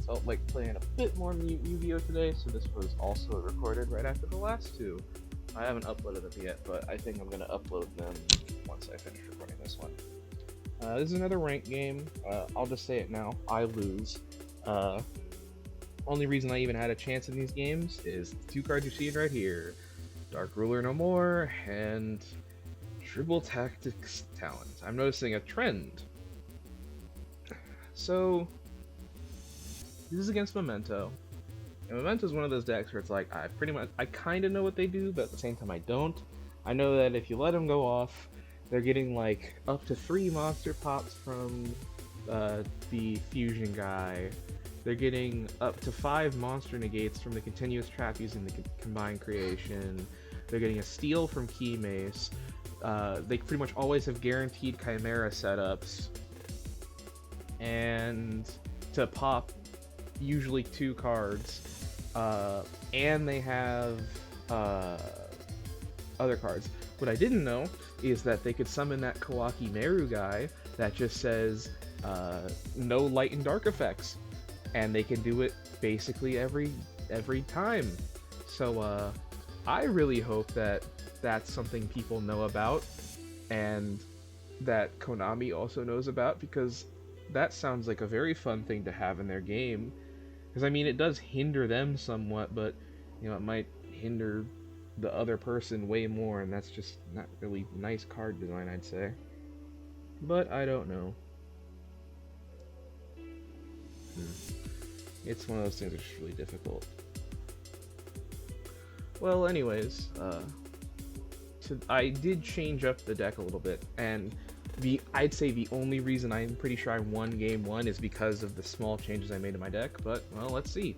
felt like playing a bit more Yu-Gi-Oh today, so this was also recorded right after the last two. I haven't uploaded them yet, but I think I'm gonna upload them once I finish recording this one. This is another ranked game. I'll just say it now. I lose. Uh, Only reason I even had a chance in these games is the two cards you're seeing right here. Dark Ruler No More, and Tribal Tactics Talent. I'm noticing a trend. So, this is against Memento. And Memento is one of those decks where it's like, I kind of know what they do, but at the same time I don't. I know that if you let them go off, they're getting like up to 3 monster pops from the fusion guy. They're getting up to 5 monster negates from the continuous trap using the combined creation. They're getting a steal from Key Mace. They pretty much always have guaranteed Chimera setups. And to pop usually 2 cards. And they have other cards. What I didn't know is that they could summon that Kawaki Meru guy that just says no light and dark effects. And they can do it basically every time. So I really hope that that's something people know about and that Konami also knows about, because that sounds like a very fun thing to have in their game. Because I mean, it does hinder them somewhat, but you know, it might hinder the other person way more, and that's just not really nice card design, I'd say. But I don't know. It's one of those things that's just really difficult. Well, anyways, I did change up the deck a little bit, and I'd say the only reason I'm pretty sure I won game 1 is because of the small changes I made to my deck, but, well, let's see.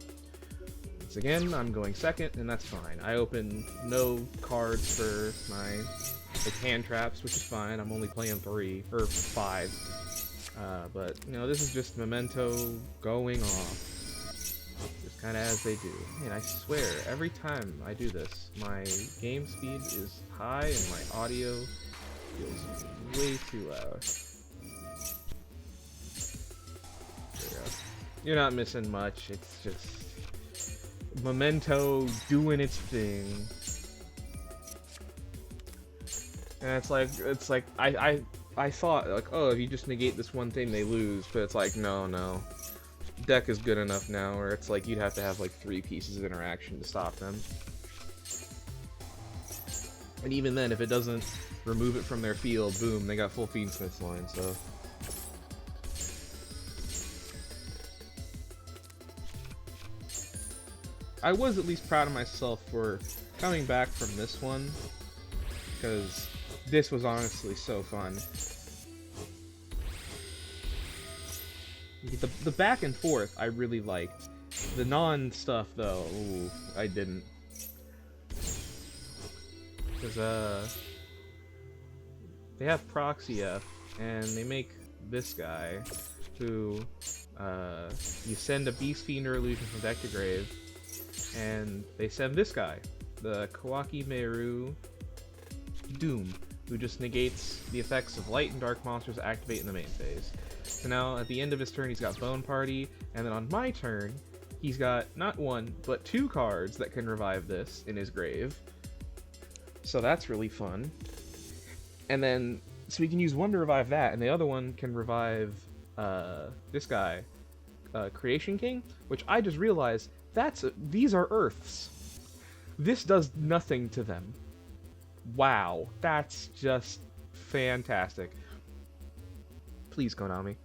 Once again, I'm going second, and that's fine. I open no cards for my hand traps, which is fine. I'm only playing 3, or 5. But, you know, this is just Memento going off. Just kind of as they do. And I swear, every time I do this, my game speed is high and my audio feels way too loud. There you go. You're not missing much, it's just Memento doing its thing. And it's like I thought, like, oh, if you just negate this one thing, they lose, but it's like, no. Deck is good enough now where it's like you'd have to have like 3 pieces of interaction to stop them. And even then, if it doesn't remove it from their field, boom, they got full Fiendsmith line, so. I was at least proud of myself for coming back from this one, because this was honestly so fun. The back and forth I really liked. The non-stuff though, ooh, I didn't. Because they have Proxy F, and they make this guy, who you send a Beast Fiend or Illusion from deck to grave, and they send this guy, the Kawaki Meru Doom, who just negates the effects of light and dark monsters that activate in the main phase. So now, at the end of his turn, he's got Bone Party, and then on my turn, he's got not 1, but 2 cards that can revive this in his grave. So that's really fun. And then, so we can use 1 to revive that, and the other one can revive this guy, Creation King, which I just realized, these are Earths. This does nothing to them. Wow, that's just fantastic. Please, Konami.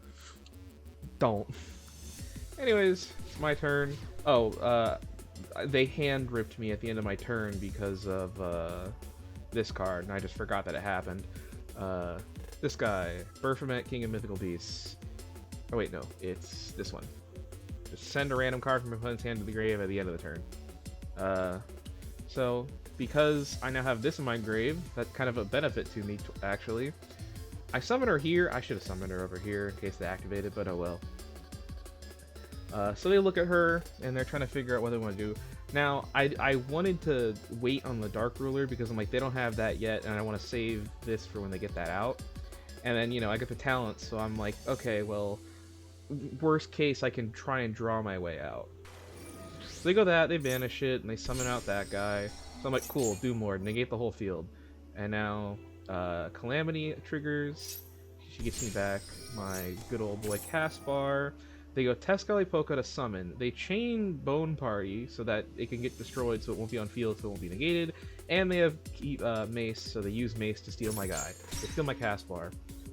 Don't. Anyways, it's my turn. Oh, they hand-ripped me at the end of my turn because of this card, and I just forgot that it happened. This guy, Baphomet, King of Mythical Beasts. Oh wait, no, it's this one. Just send a random card from your opponent's hand to the grave at the end of the turn. So, because I now have this in my grave, that's kind of a benefit to me, actually. I summon her here. I should have summoned her over here in case they activated, but oh well. So they look at her, and they're trying to figure out what they want to do. Now, I wanted to wait on the Dark Ruler, because I'm like, they don't have that yet, and I want to save this for when they get that out. And then, you know, I get the talent, so I'm like, okay, well, worst case, I can try and draw my way out. So they go that, they banish it, and they summon out that guy. So I'm like, cool, do more, negate the whole field. And now, Calamity triggers. She gets me back my good old boy Caspar. They go Teskali Polka to summon. They chain Bone Party so that it can get destroyed so it won't be on field, so it won't be negated. And they have Mace, so they use Mace to steal my guy. They steal my Caspar.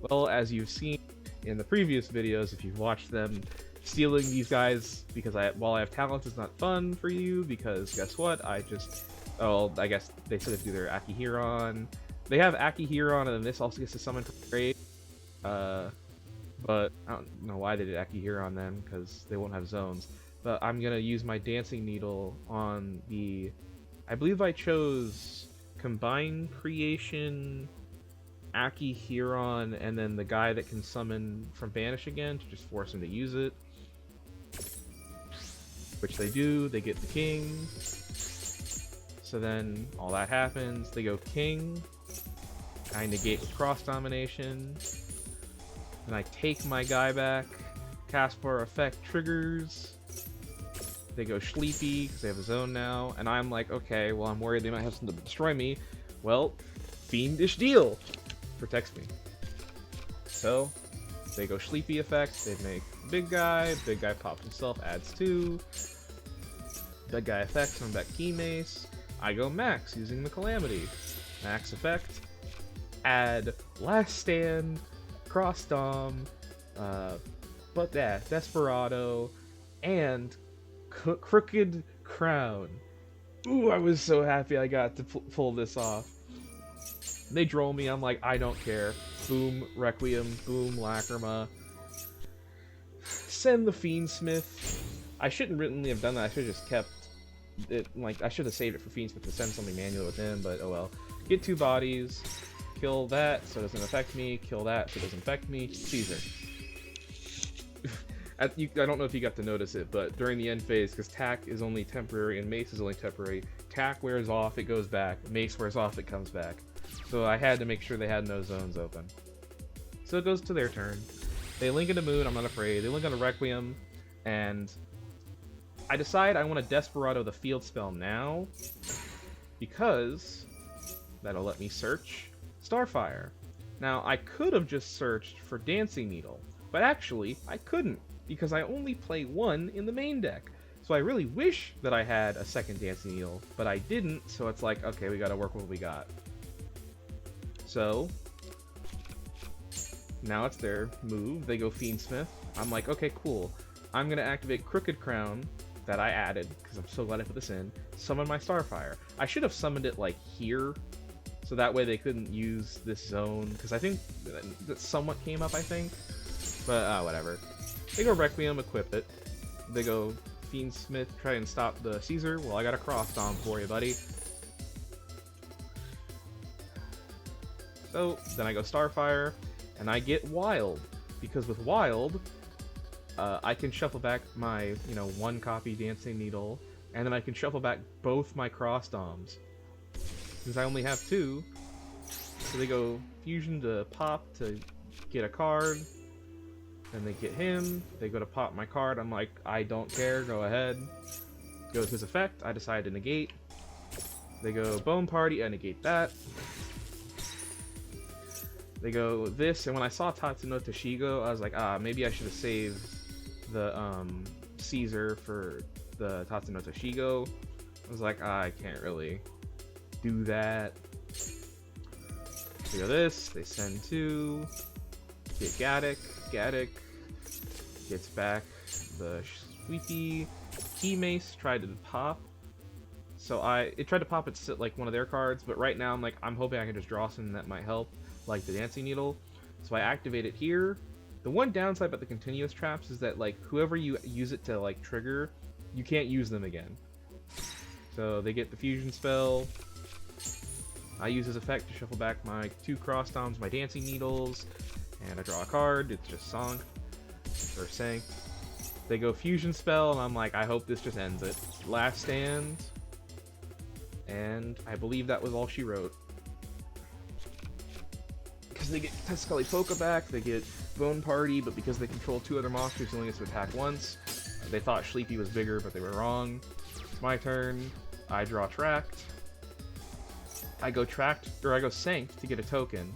Well, as you've seen in the previous videos, if you've watched them, stealing these guys because while I have talents is not fun for you, because guess what? I guess they said it's either Akihiron. They have Akihiron, and then this also gets to summon from the grave. But I don't know why they did Akihiron then, because they won't have zones. But I'm gonna use my Dancing Needle on the... I believe I chose Combine Creation, Akihiron, and then the guy that can summon from Banish again to just force him to use it. Which they do, they get the King. So then all that happens, they go King. I negate with Cross Domination. Then I take my guy back. Caspar effect triggers. They go Sleepy because they have a zone now. And I'm like, okay, well, I'm worried they might have something to destroy me. Well, Fiendish Deal protects me. So they go Sleepy effect. They make big guy. Big guy pops himself, adds 2. Big guy effect, summon back Key Mace. I go Max using the Calamity. Max effect. Add Last Stand. Cross Dom, Desperado, and Crooked Crown. Ooh, I was so happy I got to pull this off. They droll me, I'm like, I don't care. Boom, Requiem, boom, Lacrima. Send the Fiendsmith. I shouldn't really have done that, I should have just kept it, like, I should have saved it for Fiendsmith to send something manual with him, but oh well. Get 2 bodies. Kill that so it doesn't affect me, kill that so it doesn't affect me, Caesar. I don't know if you got to notice it, but during the end phase, because Tack is only temporary and Mace is only temporary, Tack wears off, it goes back, Mace wears off, it comes back. So I had to make sure they had no zones open. So it goes to their turn. They link into Moon, I'm not afraid, they link into Requiem, and I decide I want to Desperado the field spell now, because that'll let me search Starfire. Now, I could have just searched for Dancing Needle, but actually, I couldn't, because I only play 1 in the main deck. So I really wish that I had a second Dancing Needle, but I didn't, so it's like, okay, we gotta work with what we got. So, now it's their move, they go Fiendsmith. I'm like, okay, cool. I'm gonna activate Crooked Crown, that I added, because I'm so glad I put this in, summon my Starfire. I should have summoned it, like, here, so that way they couldn't use this zone, because I think that somewhat came up, I think. But, whatever. They go Requiem, equip it. They go Fiendsmith, try and stop the Caesar. Well, I got a Cross Dom for you, buddy. So, then I go Starfire, and I get Wild. Because with Wild, I can shuffle back my, 1 copy Dancing Needle, and then I can shuffle back both my Cross Doms. Since I only have 2, so they go Fusion to pop to get a card, then they get him, they go to pop my card, I'm like, I don't care, go ahead. Goes his effect, I decide to negate. They go Bone Party, I negate that. They go this, and when I saw Tatsuno Toshigo, I was like, maybe I should have saved the Caesar for the Tatsuno Toshigo. I was like, I can't really do that. They go this, they send 2, get Gaddock gets back the Sweepy. Key Mace tried to pop, so it tried to pop at like one of their cards, but right now I'm hoping I can just draw something that might help, like the Dancing Needle. So I activate it here. The one downside about the continuous traps is that whoever you use it to trigger, you can't use them again. So they get the fusion spell. I use his effect to shuffle back my 2 Cross Doms, my Dancing Needles, and I draw a card. It's just Sunk, or Sank. They go Fusion Spell, and I'm like, I hope this just ends it. Last Stand, and I believe that was all she wrote. Because they get Teskali Polka back, they get Bone Party, but because they control 2 other monsters, he only gets to attack once. They thought Sleepy was bigger, but they were wrong. It's my turn. I draw Tract. I go Sanct to get a token.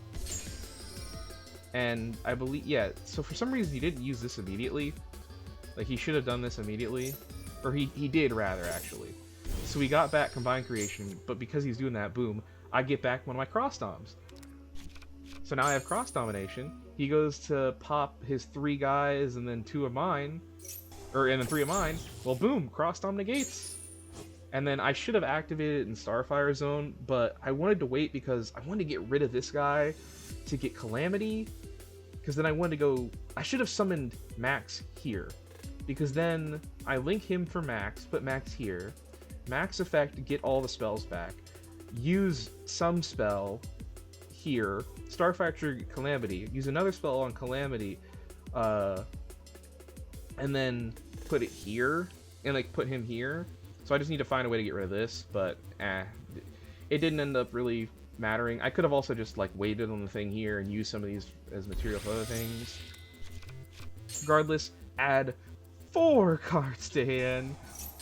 And I believe, yeah, so for some reason he didn't use this immediately. Like, he should have done this immediately. Or he did, rather, actually. So we got back Combined Creation, but because he's doing that, boom, I get back one of my Cross Doms. So now I have Cross Domination. He goes to pop his 3 guys and then 2 of mine. And then 3 of mine. Well, boom, Cross Dom negates. And then I should have activated it in Starfire Zone, but I wanted to wait because I wanted to get rid of this guy to get Calamity. Because then I wanted to go... I should have summoned Max here. Because then I link him for Max, put Max here. Max effect, get all the spells back. Use some spell here. Starfire trigger Calamity. Use another spell on Calamity. And then put it here. And like put him here. So I just need to find a way to get rid of this. But it didn't end up really mattering. I could have also just like waited on the thing here and used some of these as material for other things. Regardless, add 4 cards to hand.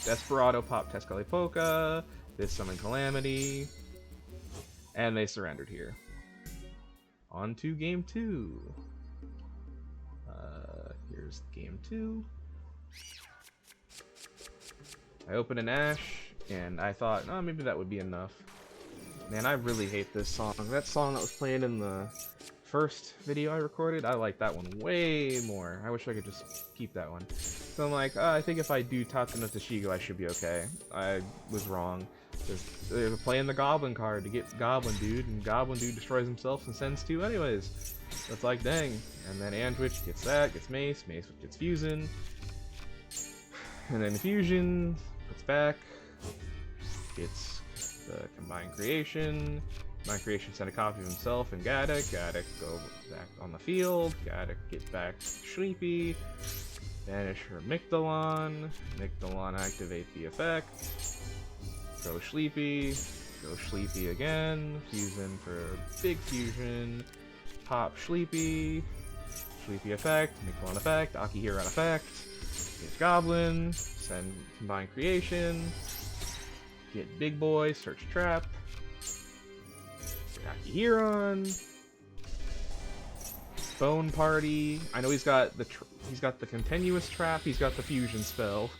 Desperado pop Tezcali Polka. This summon Calamity. And they surrendered here. On to game 2. Here's game 2. I opened an Ash, and I thought, oh, maybe that would be enough. Man, I really hate this song. That song that was playing in the first video I recorded, I like that one way more. I wish I could just keep that one. So I'm like, I think if I do Tatsuno Tashigo, I should be okay. I was wrong. They were playing the Goblin card to get Goblin Dude, and Goblin Dude destroys himself and sends 2 anyways. So it's like, dang. And then Andwich gets that, gets Mace, Mace gets Fusion. And then Fusion, puts back, gets the Combined Creation. Combined Creation sent a copy of himself and Gaddock. Gaddock go back on the field. Gaddock gets back Sleepy. Banish her Micthalon. Micthalon activate the effect. Go Sleepy. Go Sleepy again. Fusion for big fusion. Pop Sleepy. Sleepy effect. Micthalon effect. Akihiron effect. Get Goblin. Send Combined Creation. Get Big Boy. Search Trap. Akihiron. Bone Party. I know he's got the continuous trap. He's got the fusion spell.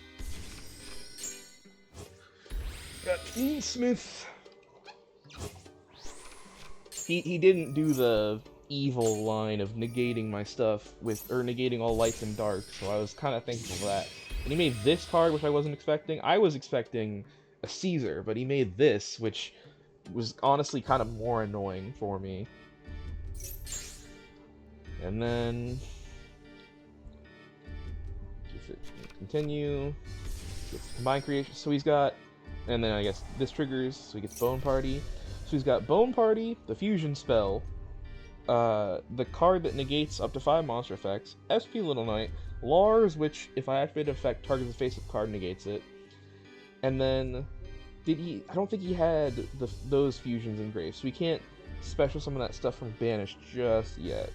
Got Fiendsmith. He didn't do the evil line of negating my stuff or negating all lights and dark, so I was kind of thankful for that. And he made this card, which I wasn't expecting. I was expecting a Caesar, but he made this, which was honestly kind of more annoying for me. And then continue. Gets Combined Creation. So he's got, and then I guess this triggers, so he gets Bone Party. So he's got Bone Party, the fusion spell, the card that negates up to 5 monster effects, SP Little Knight, Lars, which if I activate an effect targets the face of the card, negates it. And then I don't think he had those fusions engraved, so we can't special summon that stuff from Banish just yet.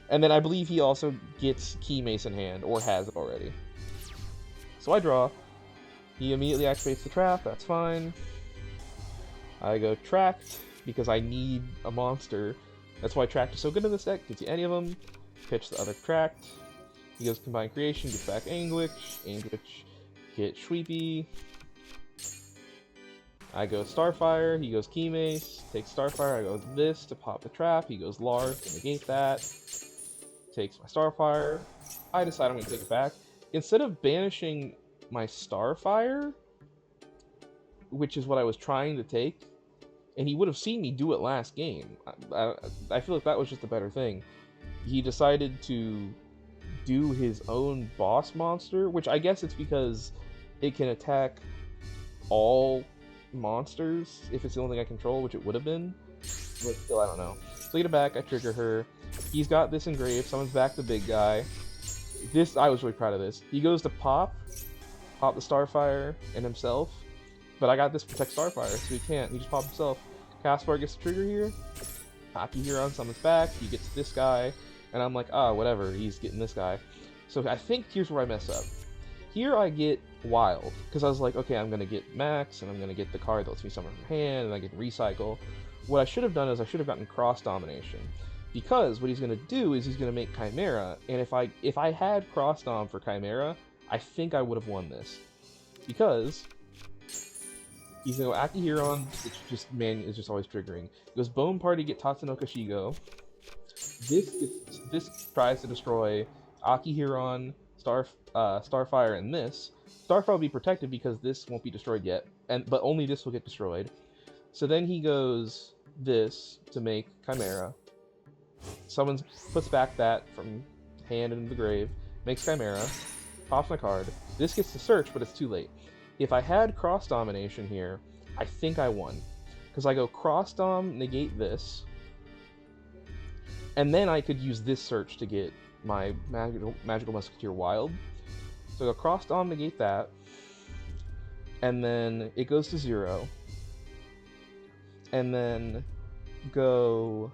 And then I believe he also gets Key Mace in hand, or has it already. So I draw. He immediately activates the trap, that's fine. I go Tract, because I need a monster. That's why Tract is so good in this deck, gets you any of them. Pitch the other Tract. He goes Combined Creation, gets back Anguish. Anguish, get Sweepy. I go Starfire, he goes Key Mace, takes Starfire, I go this to pop the trap, he goes Lars to negate that, takes my Starfire, I decide I'm going to take it back. Instead of banishing my Starfire, which is what I was trying to take, and he would have seen me do it last game, I feel like that was just a better thing. He decided to do his own boss monster, which I guess it's because it can attack all monsters if it's the only thing I control, which it would have been, but still I don't know. So I get it back, I trigger her. He's got this engraved, summons back the big guy. This, I was really proud of this. He goes to pop the Starfire and himself, but I got this protect Starfire, so he can't. He just popped himself. Caspar gets the trigger here. Akihiron summons back. He gets this guy. And I'm like, ah, whatever, he's getting this guy. So I think here's where I mess up. Here I get wild, because I was like, okay, I'm going to get max, and I'm going to get the card that lets me summon from hand, and I get recycle. What I should have done is I should have gotten cross domination. Because what he's going to do is he's going to make Chimera, and if I had cross dom for Chimera, I think I would have won this. Because he's going to go Akihiron, which just, man, is just always triggering. He goes Bone Party, get Tatsunoko Shigo. This tries to destroy Akihiron, Starfire, and this. Starfire will be protected because this won't be destroyed yet, but only this will get destroyed. So then he goes this to make Chimera. Someone puts back that from hand into the grave, makes Chimera, pops my card. This gets to search, but it's too late. If I had cross domination here, I think I won. Because I go cross dom, negate this, and then I could use this search to get my Magical Musketeer wild. So I go cross dom, negate that, and then it goes to 0. And then go...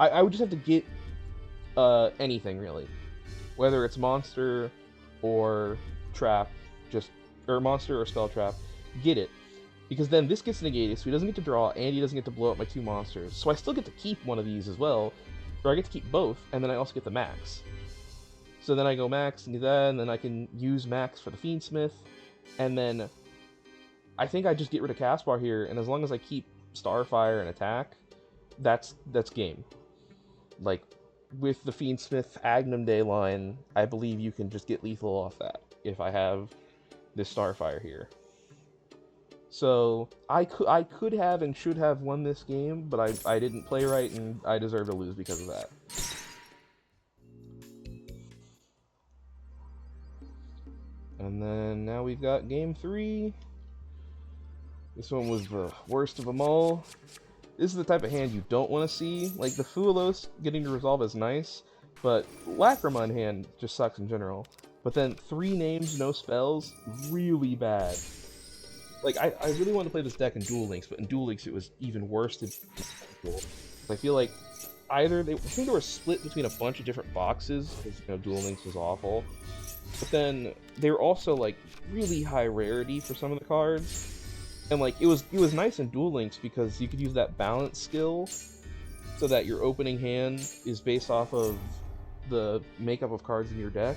I would just have to get anything, really. Whether it's monster or trap, or monster or spell trap, get it. Because then this gets negated, so he doesn't get to draw, and he doesn't get to blow up my 2 monsters. So I still get to keep one of these as well, or I get to keep both, and then I also get the max. So then I go max and do that, and then I can use max for the Fiendsmith, and then I think I just get rid of Caspar here, and as long as I keep Starfire and attack, that's game. Like, with the Fiendsmith Agnum Day line, I believe you can just get lethal off that, if I have this Starfire here. So, I could have and should have won this game, but I didn't play right, and I deserve to lose because of that. And then, now we've got game 3. This one was the worst of them all. This is the type of hand you don't want to see. Like, the Fuelos getting to resolve is nice, but Lacrima in hand just sucks in general. But then 3 names, no spells, really bad. Like, I really wanted to play this deck in Duel Links, but in Duel Links it was even worse than Duel. I feel like I think they were split between a bunch of different boxes, because, you know, Duel Links was awful. But then they were also, like, really high rarity for some of the cards. And, like, it was nice in Duel Links because you could use that balance skill so that your opening hand is based off of the makeup of cards in your deck.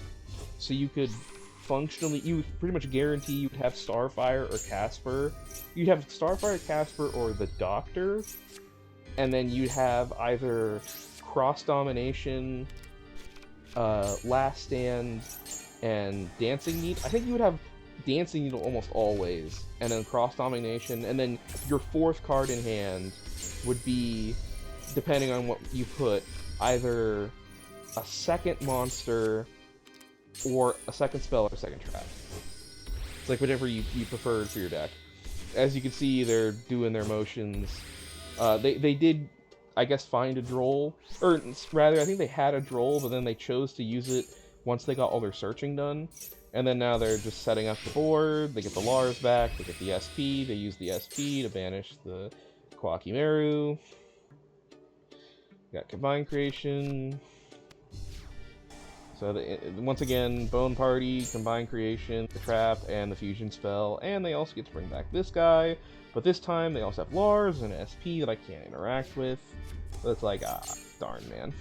So you could functionally, you would pretty much guarantee you'd have Starfire or Casper. You'd have Starfire, Casper, or the Doctor. And then you'd have either Cross Domination, Last Stand, and Dancing Needle. I think you would have Dancing Needle almost always, and then Cross Domination, and then your 4th card in hand would be, depending on what you put, either a second monster, or a second spell, or a second trap. It's like whatever you preferred for your deck. As you can see, they're doing their motions. They did, I guess, find a Droll, or rather, I think they had a Droll, but then they chose to use it once they got all their searching done. And then now they're just setting up the board, they get the Lars back, they get the SP, they use the SP to banish the Kwakimeru. Got Combine Creation. So once again, Bone Party, Combine Creation, the Trap, and the Fusion Spell. And they also get to bring back this guy, but this time they also have Lars and an SP that I can't interact with. So it's like, ah, darn, man.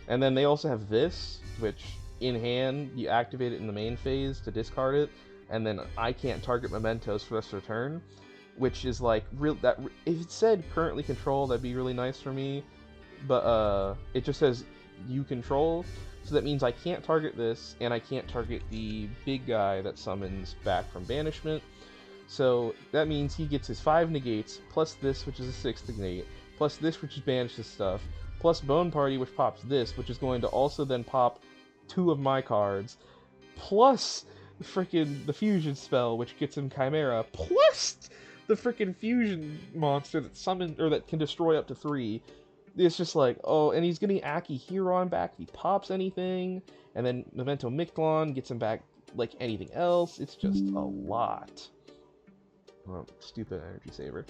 And then they also have this, which in hand, you activate it in the main phase to discard it, and then I can't target Mementos for the rest of the turn, which is like, if it said currently control, that'd be really nice for me, but it just says you control, so that means I can't target this, and I can't target the big guy that summons back from banishment, so that means he gets his 5 negates, plus this, which is a 6th negate, plus this, which is banishes stuff, plus Bone Party, which pops this, which is going to also then pop 2 of my cards, plus the Fusion Spell, which gets him Chimera, plus the freaking Fusion monster that can destroy up to 3. It's just like, oh, and he's getting Akihiron back if he pops anything, and then Memento Mictlon gets him back like anything else. It's just a lot. Oh, stupid energy saver.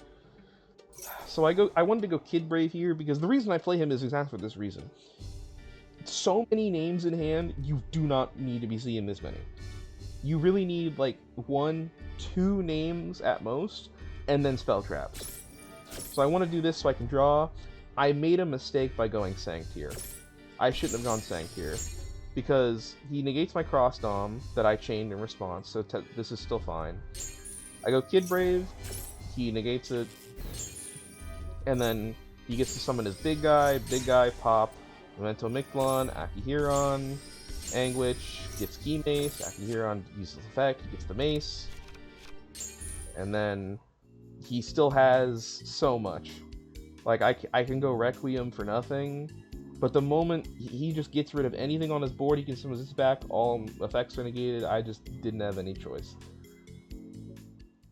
So I wanted to go Kid Brave here because the reason I play him is exactly for this reason. So many names in hand, you do not need to be seeing this many. You really need like 1, 2 names at most, and then spell traps. So I want to do this so I can draw. I made a mistake by going Sanctier. I shouldn't have gone Sanctier, because he negates my Cross Dom that I chained in response, so this is still fine. I go Kid Brave, he negates it, and then he gets to summon his big guy, pop, Memento Mictlon, Akihiron, Anguish, gets Key Mace, Akihiron uses effect, gets the Mace, and then he still has so much. Like, I can go Requiem for nothing, but the moment he just gets rid of anything on his board, he can summon this back, all effects are negated, I just didn't have any choice.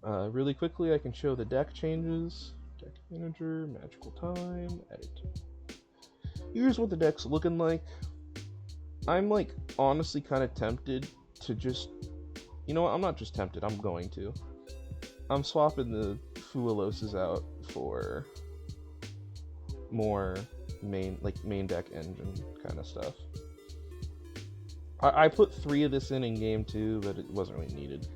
Really quickly, I can show the deck changes. Deck Manager, Magical Time, Edit. Here's what the deck's looking like. I'm, like, honestly kind of tempted to just... You know what, I'm not just tempted, I'm going to. I'm swapping the Fualoses out for more main deck engine kind of stuff. I put 3 of this in game 2, but it wasn't really needed.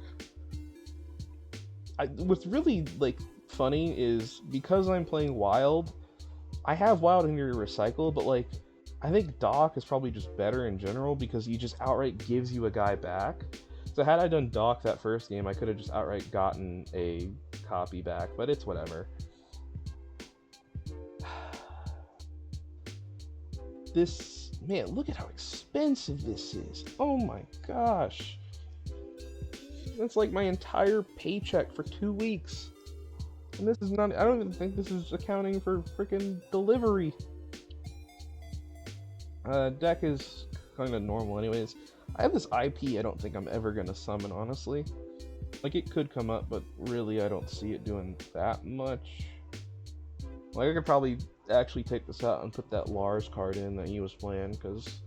What's really like funny is because I'm playing Wild, I have Wild in your recycle, but like I think Doc is probably just better in general because he just outright gives you a guy back. So had I done Doc that first game, I could have just outright gotten a copy back, but it's whatever. This, man, look at how expensive this is. Oh my gosh. That's like my entire paycheck for 2 weeks. And this is not, I don't even think this is accounting for freaking delivery. Deck is kind of normal anyways. I have this IP I don't think I'm ever going to summon, honestly. Like, it could come up, but really I don't see it doing that much. Like, I could probably actually take this out and put that Lars card in that he was playing, because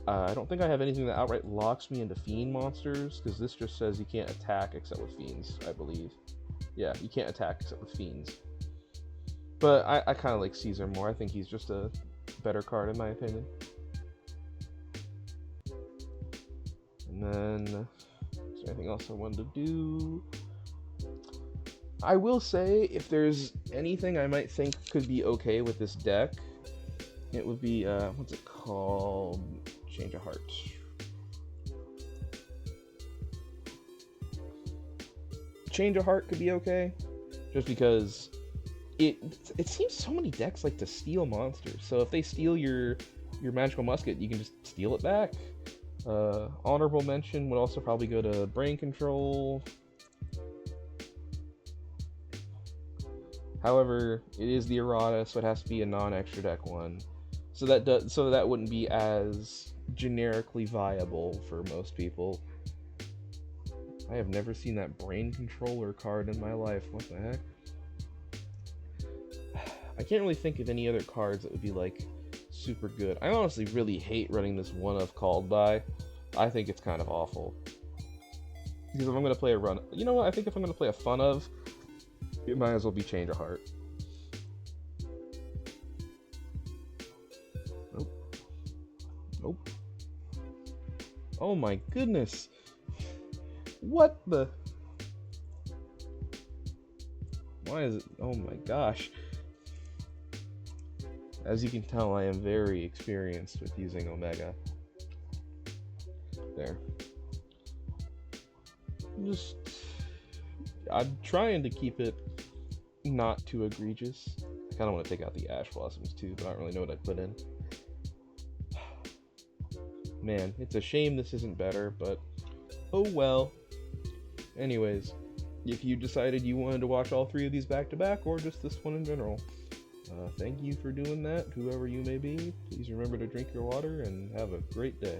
I don't think I have anything that outright locks me into Fiend monsters, because this just says you can't attack except with Fiends, I believe. Yeah, you can't attack except with Fiends. But I kind of like Caesar more. I think he's just a better card in my opinion. And then, is there anything else I wanted to do? I will say, if there's anything I might think could be okay with this deck, it would be, what's it called? Change of Heart. Change of Heart could be okay, just because it seems so many decks like to steal monsters. So if they steal your magical musket, you can just steal it back. Honorable mention would also probably go to Brain Control. However, it is the errata, so it has to be a non-extra deck one. So that wouldn't be as generically viable for most people. I have never seen that Brain Controller card in my life. What the heck? I can't really think of any other cards that would be like super good. I honestly really hate running this one of Called By. I think it's kind of awful. Because if I'm gonna play a run, you know what? I think if I'm gonna play a fun of, it might as well be Change of Heart. Nope. Nope. Oh my goodness. What the? Why is it? Oh my gosh. As you can tell, I am very experienced with using Omega. There. I'm trying to keep it not too egregious. I kind of want to take out the Ash Blossoms too, but I don't really know what I put in. Man, it's a shame this isn't better, but oh well. Anyways, if you decided you wanted to watch all 3 of these back to back, or just this one in general, thank you for doing that, whoever you may be. Please remember to drink your water and have a great day.